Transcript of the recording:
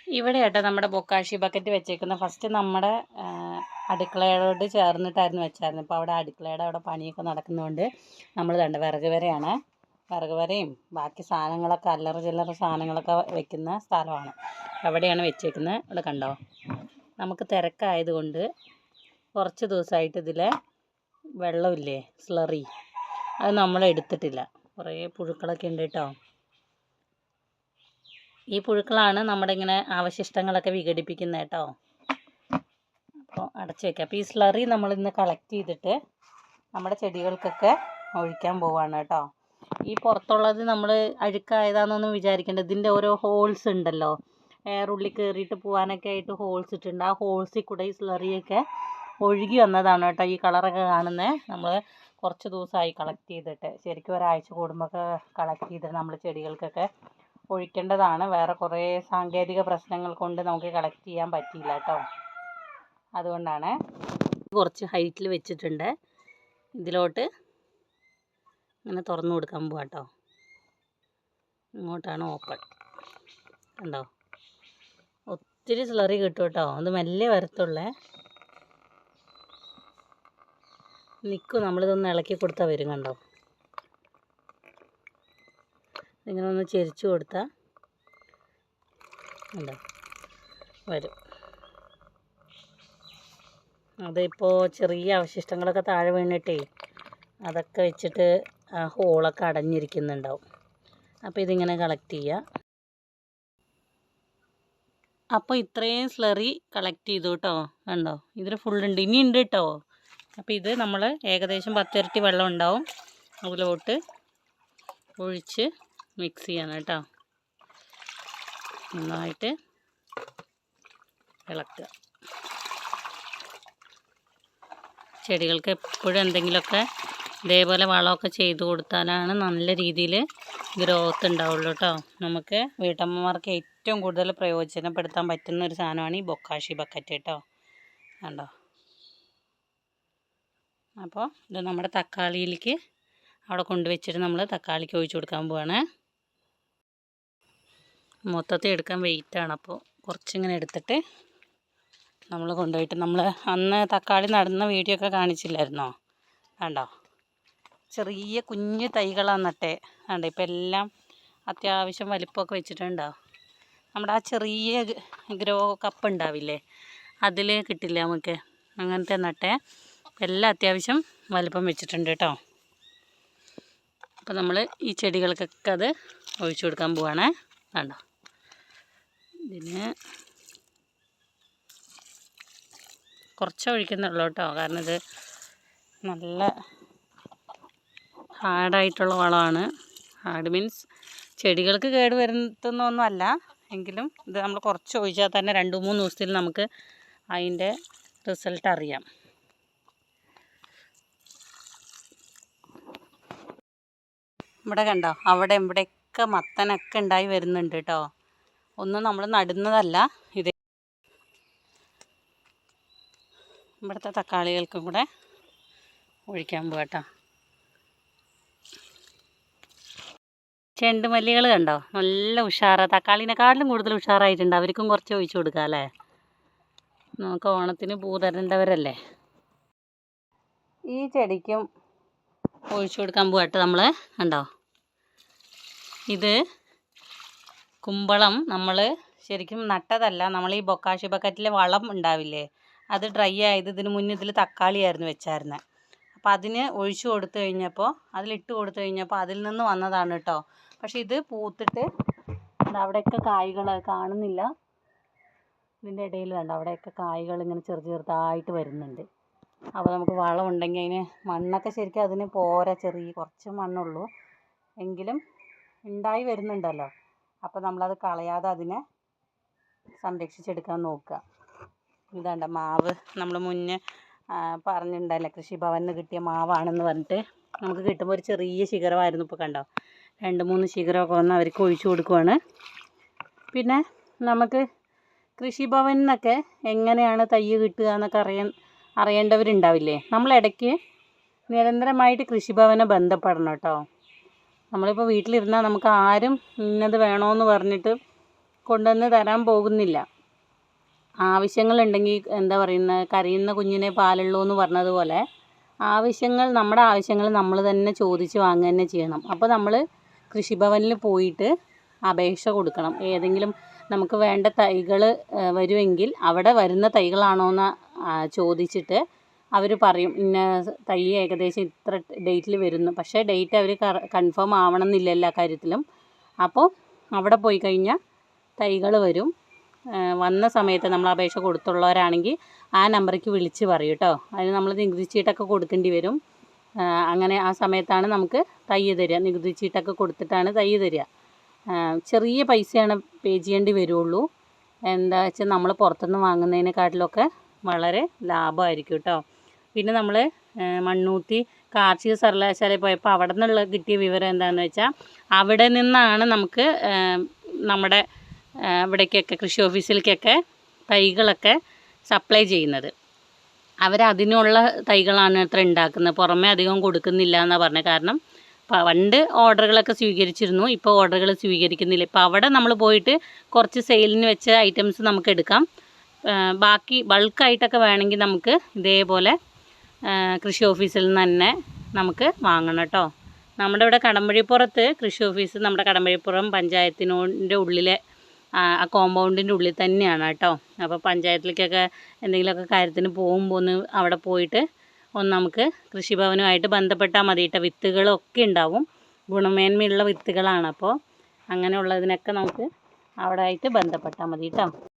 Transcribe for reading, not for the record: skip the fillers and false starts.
ഇവിടെ കേട്ടോ നമ്മുടെ ബൊക്കാഷി ബക്കറ്റ് വെച്ചേക്കുന്ന ഫസ്റ്റ് നമ്മുടെ അടുക്കളയോട് ചേർന്നിട്ടായിരുന്നു വെച്ചായിരുന്നു. ഇപ്പോൾ അവിടെ അടുക്കളയുടെ അവിടെ പണിയൊക്കെ നടക്കുന്നതുകൊണ്ട് നമ്മൾ കണ്ട വിറക് വരെയാണ്, വിറക് വരെയും ബാക്കി സാധനങ്ങളൊക്കെ അല്ലറ ചില്ലറ സാധനങ്ങളൊക്കെ വെക്കുന്ന സ്ഥലമാണ്. എവിടെയാണ് വെച്ചേക്കുന്നത് ഇവിടെ കണ്ടോ. നമുക്ക് തിരക്കായതുകൊണ്ട് കുറച്ച് ദിവസമായിട്ട് ഇതിലെ വെള്ളമില്ലേ സ്ലറി അത് നമ്മൾ എടുത്തിട്ടില്ല. കുറേ പുഴുക്കളൊക്കെ ഉണ്ട് കേട്ടോ. ഈ പുഴുക്കളാണ് നമ്മുടെ ഇങ്ങനെ അവശിഷ്ടങ്ങളൊക്കെ വിഘടിപ്പിക്കുന്നത് കേട്ടോ. അപ്പോൾ അടച്ച് വയ്ക്കുക. അപ്പോൾ ഈ സ്ലറി നമ്മളിന്ന് കളക്ട് ചെയ്തിട്ട് നമ്മുടെ ചെടികൾക്കൊക്കെ ഒഴിക്കാൻ പോവുകയാണ് കേട്ടോ. ഈ പുറത്തുള്ളത് നമ്മൾ അഴുക്കായതാണെന്നൊന്നും വിചാരിക്കേണ്ട. ഇതിൻ്റെ ഓരോ ഹോൾസ് ഉണ്ടല്ലോ, എയറുള്ളിൽ കയറിയിട്ട് പോകാനൊക്കെ ആയിട്ട് ഹോൾസ് ഇട്ടിട്ടുണ്ട്. ആ ഹോൾസിൽ കൂടെ ഈ സ്ലറിയൊക്കെ ഒഴുകി വന്നതാണ് കേട്ടോ ഈ കളറൊക്കെ കാണുന്നത്. നമ്മൾ കുറച്ച് ദിവസമായി കളക്ട് ചെയ്തിട്ട്, ശരിക്കും ഒരാഴ്ച കൂടുമ്പോഴൊക്കെ കളക്ട് ചെയ്തിട്ട് നമ്മൾ ചെടികൾക്കൊക്കെ ഒഴിക്കേണ്ടതാണ്. വേറെ കുറേ സാങ്കേതിക പ്രശ്നങ്ങൾ കൊണ്ട് നമുക്ക് കളക്ട് ചെയ്യാൻ പറ്റിയില്ല കേട്ടോ. അതുകൊണ്ടാണ് കുറച്ച് ഹൈറ്റിൽ വെച്ചിട്ടുണ്ട്. ഇതിലോട്ട് ഇങ്ങനെ തുറന്നു കൊടുക്കാൻ പോവാം കേട്ടോ. ഇങ്ങോട്ടാണ് ഓപ്പൺ. കണ്ടോ, ഒത്തിരി സ്ലറി കിട്ടും കേട്ടോ. അത് മെല്ലെ വരത്തുള്ളേ. നിൽക്കും, നമ്മളിതൊന്ന് ഇളക്കി കൊടുത്താൽ വരും. കണ്ടോ, ഇങ്ങനെ ഒന്ന് ചെരിച്ചു കൊടുത്താൽ കണ്ടോ വരും. അതിപ്പോൾ ചെറിയ അവശിഷ്ടങ്ങളൊക്കെ താഴെ വീണിട്ടേ അതൊക്കെ വെച്ചിട്ട് ആ ഹോളൊക്കെ അടഞ്ഞിരിക്കുന്നുണ്ടാവും. അപ്പോൾ ഇതിങ്ങനെ കളക്ട് ചെയ്യുക. അപ്പോൾ ഇത്രയും സ്ലറി കളക്ട് ചെയ്തു കേട്ടോ. കണ്ടോ, ഇതിൽ ഫുള്ളുണ്ട്, ഇനി ഉണ്ട് കേട്ടോ. അപ്പോൾ ഇത് നമ്മൾ ഏകദേശം 10 ഇരട്ടി വെള്ളം ഉണ്ടാവും, അതിലോട്ട് ഒഴിച്ച് മിക്സ് ചെയ്യണം കേട്ടോ. നന്നായിട്ട് ഇളക്കുക. ചെടികൾക്ക് എപ്പോഴും എന്തെങ്കിലുമൊക്കെ ഇതേപോലെ വളമൊക്കെ ചെയ്ത് കൊടുത്താലാണ് നല്ല രീതിയിൽ ഗ്രോത്ത് ഉണ്ടാവുള്ളൂ കേട്ടോ. നമുക്ക് വീട്ടമ്മമാർക്ക് ഏറ്റവും കൂടുതൽ പ്രയോജനപ്പെടുത്താൻ പറ്റുന്ന ഒരു സാധനമാണ് ഈ ബൊക്കാഷി ബക്കറ്റ് കേട്ടോ. കണ്ടോ. അപ്പോൾ ഇത് നമ്മുടെ തക്കാളിയിലേക്ക് അവിടെ കൊണ്ടുവച്ചിട്ട് നമ്മൾ തക്കാളിക്ക് ഒഴിച്ചു കൊടുക്കാൻ പോവാണ്. മൊത്തത്തിൽ എടുക്കാൻ വെയിറ്റാണ്. അപ്പോൾ കുറച്ചിങ്ങനെ എടുത്തിട്ട് നമ്മൾ കൊണ്ടുപോയിട്ട്, നമ്മൾ അന്ന് തക്കാളി നടുന്ന വീഡിയോ ഒക്കെ കാണിച്ചില്ലായിരുന്നോ. കണ്ടോ, ചെറിയ കുഞ്ഞു തൈകളാണ് നട്ടേ. കണ്ടോ, ഇപ്പം എല്ലാം അത്യാവശ്യം വലിപ്പമൊക്കെ വെച്ചിട്ടുണ്ടോ. നമ്മുടെ ആ ചെറിയ ഗ്രോ കപ്പ് ഉണ്ടാവില്ലേ, അതിൽ കിട്ടില്ല നമുക്ക്, അങ്ങനത്തെ നട്ടേ. എല്ലാം അത്യാവശ്യം വലിപ്പം വെച്ചിട്ടുണ്ട് കേട്ടോ. അപ്പോൾ നമ്മൾ ഈ ചെടികൾക്കൊക്കെ അത് ഒഴിച്ചു കൊടുക്കാൻ പോവാണ്. കണ്ടോ, ഇതിന് കുറച്ച് ഒഴിക്കുന്നുള്ളൂ കേട്ടോ. കാരണം ഇത് നല്ല ഹാർഡായിട്ടുള്ള വളമാണ്. ഹാർഡ് മീൻസ് ചെടികൾക്ക് കേട് വരുത്തുന്നൊന്നുമല്ല, എങ്കിലും ഇത് നമ്മൾ കുറച്ച് ഒഴിച്ചാൽ തന്നെ 2-3 ദിവസത്തിൽ നമുക്ക് അതിൻ്റെ റിസൾട്ട് അറിയാം. ഇവിടെ കണ്ടോ, അവിടെ ഇവിടെയൊക്കെ മത്തനൊക്കെ ഉണ്ടായി വരുന്നുണ്ട് കേട്ടോ. ഒന്നും നമ്മൾ നടുന്നതല്ല ഇത്. ഇവിടുത്തെ തക്കാളികൾക്കും കൂടെ ഒഴിക്കാൻ പോകട്ടോ. ചെണ്ടുമല്ലികൾ കണ്ടോ, നല്ല ഉഷാറാണ്. തക്കാളിനെക്കാട്ടിലും കൂടുതൽ ഉഷാറായിട്ടുണ്ട്. അവർക്കും കുറച്ച് ഒഴിച്ചു കൊടുക്കാം അല്ലേ. നമുക്ക് ഓണത്തിന് പൂ തരേണ്ടവരല്ലേ. ഈ ചെടിക്കും ഒഴിച്ചു കൊടുക്കാൻ പോകട്ടെ നമ്മൾ. കണ്ടോ, ഇത് കുമ്പളം നമ്മൾ ശരിക്കും നട്ടതല്ല. നമ്മൾ ഈ ബൊക്കാഷി ബക്കറ്റിലെ വളം ഉണ്ടാവില്ലേ, അത് ഡ്രൈ ആയത്. ഇതിന് മുന്നേ ഇതിൽ തക്കാളിയായിരുന്നു വെച്ചായിരുന്നത്. അപ്പോൾ അതിന് ഒഴിച്ചു കൊടുത്തു കഴിഞ്ഞപ്പോൾ, അതിലിട്ട് കൊടുത്തു കഴിഞ്ഞപ്പോൾ അതിൽ നിന്ന് വന്നതാണ് കേട്ടോ. പക്ഷേ ഇത് പൂത്തിട്ട് അവിടെയൊക്കെ കായ്കൾ കാണുന്നില്ല. ഇതിൻ്റെ ഇടയിൽ കണ്ടോ, അവിടെയൊക്കെ കായ്കൾ ഇങ്ങനെ ചെറുതായിട്ട് വരുന്നുണ്ട്. അപ്പോൾ നമുക്ക് വളം ഉണ്ടെങ്കിൽ അതിന് മണ്ണൊക്കെ ശരിക്കും അതിന് പോരാ, ചെറിയ കുറച്ച് മണ്ണുള്ളൂ, എങ്കിലും ഉണ്ടായി വരുന്നുണ്ടല്ലോ. അപ്പോൾ നമ്മളത് കളയാതെ അതിനെ സംരക്ഷിച്ചെടുക്കാൻ നോക്കുക. ഇതാണ്ട മാവ് നമ്മൾ മുന്നേ പറഞ്ഞിട്ടുണ്ടല്ലേ, കൃഷിഭവനിൽ നിന്ന് കിട്ടിയ മാവാണെന്ന് പറഞ്ഞിട്ട്. നമുക്ക് കിട്ടുമ്പോൾ ഒരു ചെറിയ ശിഖരമായിരുന്നു. ഇപ്പോൾ കണ്ടോ, 2-3 ശിഖരമൊക്കെ വന്ന് അവർക്ക് ഒഴിച്ചു കൊടുക്കുവാണ്. പിന്നെ നമുക്ക് കൃഷിഭവനിൽ നിന്നൊക്കെ എങ്ങനെയാണ് തൈ കിട്ടുക എന്നൊക്കെ അറിയേണ്ടവരുണ്ടാവില്ലേ. നമ്മളിടയ്ക്ക് നിരന്തരമായിട്ട് കൃഷിഭവനെ ബന്ധപ്പെടണം കേട്ടോ. നമ്മളിപ്പോൾ വീട്ടിലിരുന്നാൽ നമുക്ക് ആരും ഇന്നത് വേണമെന്ന് പറഞ്ഞിട്ട് കൊണ്ടുവന്ന് തരാൻ പോകുന്നില്ല. ആവശ്യങ്ങളുണ്ടെങ്കിൽ എന്താ പറയുന്നത്, കരയുന്ന കുഞ്ഞിനെ പാലുള്ളൂ എന്ന് പറഞ്ഞതുപോലെ നമ്മുടെ ആവശ്യങ്ങൾ നമ്മൾ തന്നെ ചോദിച്ച് വാങ്ങുക തന്നെ ചെയ്യണം. അപ്പോൾ നമ്മൾ കൃഷിഭവനിൽ പോയിട്ട് അപേക്ഷ കൊടുക്കണം. ഏതെങ്കിലും നമുക്ക് വേണ്ട തൈകൾ വരുമെങ്കിൽ അവിടെ വരുന്ന തൈകളാണോ എന്ന് ചോദിച്ചിട്ട് അവർ പറയും ഇന്ന തൈ ഏകദേശം ഇത്ര ഡേറ്റിൽ വരുന്നു. പക്ഷേ ഡേറ്റ് അവർ കൺഫേം ആവണമെന്നില്ല എല്ലാ കാര്യത്തിലും. അപ്പോൾ അവിടെ പോയി കഴിഞ്ഞാൽ തൈകൾ വരും. വന്ന സമയത്ത് നമ്മൾ അപേക്ഷ കൊടുത്തുള്ളവരാണെങ്കിൽ ആ നമ്പറിലേക്ക് വിളിച്ച് പറയും കേട്ടോ. അതിന് നമ്മൾ നികുതി ചീട്ടൊക്കെ കൊടുക്കേണ്ടി വരും. അങ്ങനെ ആ സമയത്താണ് നമുക്ക് തൈ തരിക. നികുതി ചീട്ടൊക്കെ കൊടുത്തിട്ടാണ് തൈ തരിക. ചെറിയ പൈസയാണ് പേ ചെയ്യേണ്ടി വരുള്ളൂ. എന്താ വെച്ചാൽ നമ്മൾ പുറത്തുനിന്ന് വാങ്ങുന്നതിനെക്കാട്ടിലൊക്കെ വളരെ ലാഭമായിരിക്കും കേട്ടോ. പിന്നെ നമ്മൾ മണ്ണൂത്തി കാർഷിക സർവകലാശാലയിൽ പോയപ്പോൾ അവിടെ നിന്നുള്ള കിട്ടിയ വിവരം എന്താണെന്ന് വെച്ചാൽ അവിടെ നിന്നാണ് നമുക്ക് നമ്മുടെ ഇവിടേക്കൊക്കെ കൃഷി ഓഫീസിലേക്കൊക്കെ തൈകളൊക്കെ സപ്ലൈ ചെയ്യുന്നത്. അവരതിനുള്ള തൈകളാണ് ഇത്ര ഉണ്ടാക്കുന്നത്. പുറമേ അധികം കൊടുക്കുന്നില്ല എന്നാണ് പറഞ്ഞത്. കാരണം പണ്ട് ഓർഡറുകളൊക്കെ സ്വീകരിച്ചിരുന്നു, ഇപ്പോൾ ഓർഡറുകൾ സ്വീകരിക്കുന്നില്ല. ഇപ്പോൾ അവിടെ നമ്മൾ പോയിട്ട് കുറച്ച് സെയിലിന് വെച്ച ഐറ്റംസ് നമുക്ക് എടുക്കാം. ബാക്കി ബൾക്കായിട്ടൊക്കെ വേണമെങ്കിൽ നമുക്ക് ഇതേപോലെ കൃഷി ഓഫീസിൽ നിന്ന് തന്നെ നമുക്ക് വാങ്ങണം കേട്ടോ. നമ്മുടെ ഇവിടെ കടമ്പഴിപ്പുറത്ത് കൃഷി ഓഫീസ് നമ്മുടെ കടമ്പഴിപ്പുറം പഞ്ചായത്തിൻ്റെ ഉള്ളിലെ ആ കോമ്പൗണ്ടിൻ്റെ ഉള്ളിൽ തന്നെയാണ് കേട്ടോ. അപ്പോൾ പഞ്ചായത്തിലേക്കൊക്കെ എന്തെങ്കിലുമൊക്കെ കാര്യത്തിന് പോകുമ്പോൾ ഒന്ന് അവിടെ പോയിട്ട് ഒന്ന് നമുക്ക് കൃഷിഭവനുമായിട്ട് ബന്ധപ്പെട്ടാൽ മതി കേട്ടോ. വിത്തുകളൊക്കെ ഉണ്ടാവും, ഗുണമേന്മയുള്ള വിത്തുകളാണ്. അപ്പോൾ അങ്ങനെയുള്ളതിനൊക്കെ നമുക്ക് അവിടെ ആയിട്ട് ബന്ധപ്പെട്ടാൽ മതി കേട്ടോ.